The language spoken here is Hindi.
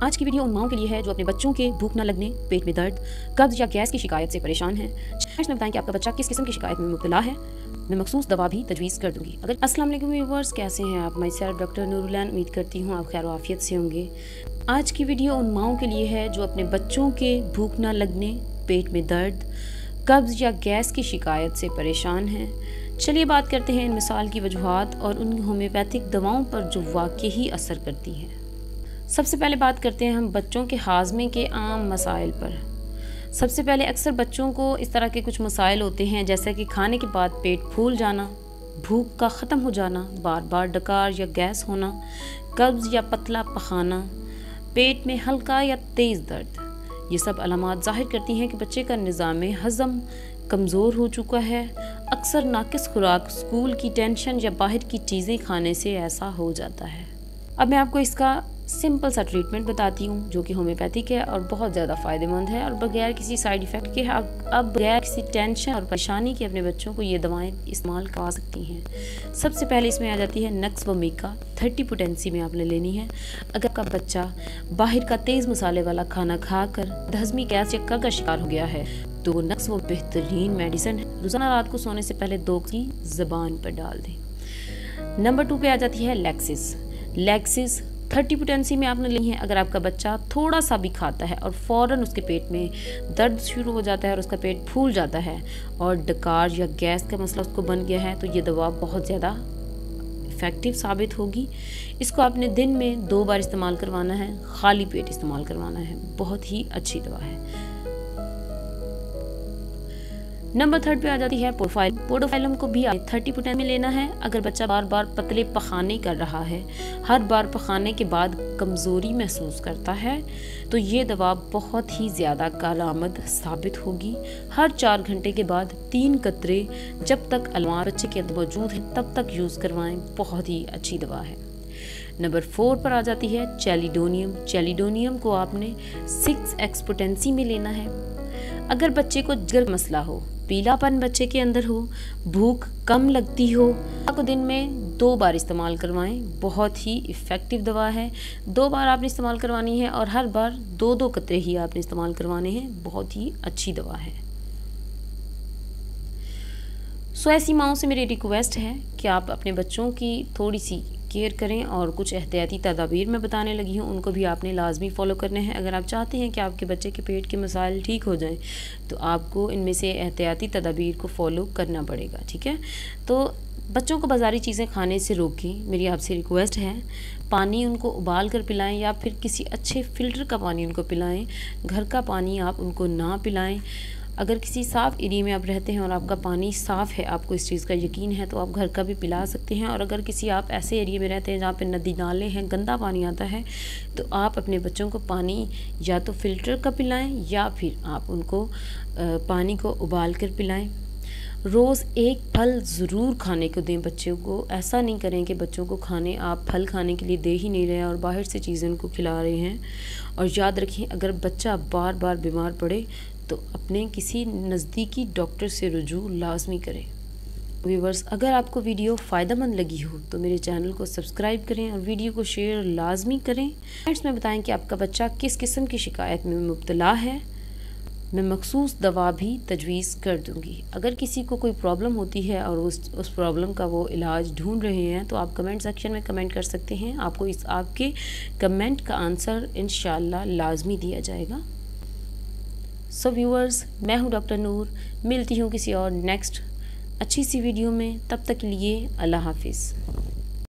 आज की वीडियो उन माओं के लिए है जो अपने बच्चों के भूख न लगने, पेट में दर्द, कब्ज या गैस की शिकायत से परेशान हैं। इसमें बताएं कि आपका बच्चा किस किस्म की शिकायत में मुब्तला है। मैं मखसूस दवा भी तजवीज़ कर दूंगी। अगर अस्सलाम वालेकुम व्यूअर्स, कैसे हैं आप? मैं सेल्फ डॉक्टर नूरुल्लाह, उम्मीद करती हूँ आप खैर आफियत से होंगे। आज की वीडियो उन माओं के लिए है जो अपने बच्चों के भूख न लगने, पेट में दर्द, कब्ज या गैस की शिकायत से परेशान हैं। चलिए बात करते हैं इन मिसाल की वजूहात और उन होम्योपैथिक दवाओं पर जो वाकई असर करती हैं। सबसे पहले बात करते हैं हम बच्चों के हाजमे के आम मसाइल पर। सबसे पहले अक्सर बच्चों को इस तरह के कुछ मसाइल होते हैं, जैसे कि खाने के बाद पेट फूल जाना, भूख का ख़त्म हो जाना, बार बार डकार या गैस होना, कब्ज़ या पतला पखाना, पेट में हल्का या तेज़ दर्द। ये सब अलामात ज़ाहिर करती हैं कि बच्चे का निज़ाम हज़म कमज़ोर हो चुका है। अक्सर नाकिस खुराक, स्कूल की टेंशन या बाहर की चीज़ें खाने से ऐसा हो जाता है। अब मैं आपको इसका सिंपल सा ट्रीटमेंट बताती हूँ जो कि होम्योपैथिक है और बहुत ज़्यादा फ़ायदेमंद है और बगैर किसी साइड इफ़ेक्ट के। अब बगैर किसी टेंशन और परेशानी के अपने बच्चों को ये दवाएं इस्तेमाल करवा सकती हैं। सबसे पहले इसमें आ जाती है नक्स वमीका। 30 पोटेंसी में आपने लेनी है। अगर आपका बच्चा बाहर का तेज़ मसाले वाला खाना खाकर हज़मी गैस या कब्ज़ का शिकार हो गया है तो नक्स वो बेहतरीन मेडिसिन है। रोज़ाना रात को सोने से पहले 2 की ज़बान पर डाल दें। नंबर 2 पे आ जाती है लैक्सिस। 30 पोटेंसी में आपने ली है। अगर आपका बच्चा थोड़ा सा भी खाता है और फ़ौरन उसके पेट में दर्द शुरू हो जाता है और उसका पेट फूल जाता है और डकार या गैस का मसला उसको बन गया है तो ये दवा बहुत ज़्यादा इफ़ेक्टिव साबित होगी। इसको आपने दिन में 2 बार इस्तेमाल करवाना है, खाली पेट इस्तेमाल करवाना है। बहुत ही अच्छी दवा है। नंबर 3 पे आ जाती है पोडोफाइलम को भी 30 पोटेंसी में लेना है। अगर बच्चा बार बार पतले पखाने कर रहा है, हर बार पखाने के बाद कमज़ोरी महसूस करता है तो ये दवा बहुत ही ज़्यादा कारआमद साबित होगी। हर 4 घंटे के बाद 3 कतरे जब तक अलार्म बच्चे के अंदर मौजूद है तब तक यूज़ करवाएं। बहुत ही अच्छी दवा है। नंबर 4 पर आ जाती है चैलिडोनियम को आपने 6x पोटेंसी में लेना है। अगर बच्चे को जिगर मसला हो, पीलापन बच्चे के अंदर हो, भूख कम लगती हो, आपको दिन में 2 बार इस्तेमाल करवाएं। बहुत ही इफ़ेक्टिव दवा है। 2 बार आपने इस्तेमाल करवानी है और हर बार 2-2 कतरे ही आपने इस्तेमाल करवाने हैं। बहुत ही अच्छी दवा है। सो ऐसी माओं से मेरी रिक्वेस्ट है कि आप अपने बच्चों की थोड़ी सी केयर करें और कुछ एहतियाती तदाबीर मैं बताने लगी हूँ, उनको भी आपने लाजमी फ़ॉलो करने हैं। अगर आप चाहते हैं कि आपके बच्चे के पेट के मसाइल ठीक हो जाएं तो आपको इनमें से एहतियाती तदाबीर को फ़ॉलो करना पड़ेगा, ठीक है। तो बच्चों को बाज़ारी चीज़ें खाने से रोकें। मेरी आपसे रिक्वेस्ट है, पानी उनको उबाल कर पिलाएं या फिर किसी अच्छे फ़िल्टर का पानी उनको पिलाएं। घर का पानी आप उनको ना पिलाएं। अगर किसी साफ़ एरिया में आप रहते हैं और आपका पानी साफ़ है, आपको इस चीज़ का यकीन है, तो आप घर का भी पिला सकते हैं। और अगर किसी आप ऐसे एरिया में रहते हैं जहाँ पे नदी नाले हैं, गंदा पानी आता है, तो आप अपने बच्चों को पानी या तो फ़िल्टर का पिलाएं या फिर आप उनको पानी को उबाल कर पिलाएं। रोज़ एक फल ज़रूर खाने को दें बच्चों को। ऐसा नहीं करें कि बच्चों को आप फल खाने के लिए दे ही नहीं रहे हैं और बाहर से चीज़ें उनको खिला रहे हैं। और याद रखें, अगर बच्चा बार बार बीमार पड़े तो अपने किसी नज़दीकी डॉक्टर से रुजू लाजमी करें। व्यूअर्स, अगर आपको वीडियो फ़ायदेमंद लगी हो तो मेरे चैनल को सब्सक्राइब करें और वीडियो को शेयर लाजमी करें। कमेंट्स में बताएं कि आपका बच्चा किस किस्म की शिकायत में मुब्तला है। मैं मखसूस दवा भी तजवीज़ कर दूंगी। अगर किसी को कोई प्रॉब्लम होती है और उस प्रॉब्लम का वो इलाज ढूंढ रहे हैं तो आप कमेंट सेक्शन में कमेंट कर सकते हैं। आपको आपके कमेंट का आंसर इंशाअल्लाह लाजमी दिया जाएगा। सो व्यूअर्स, मैं हूँ डॉक्टर नूर। मिलती हूँ किसी और नेक्स्ट अच्छी सी वीडियो में। तब तक के लिए अल्लाह हाफिज़।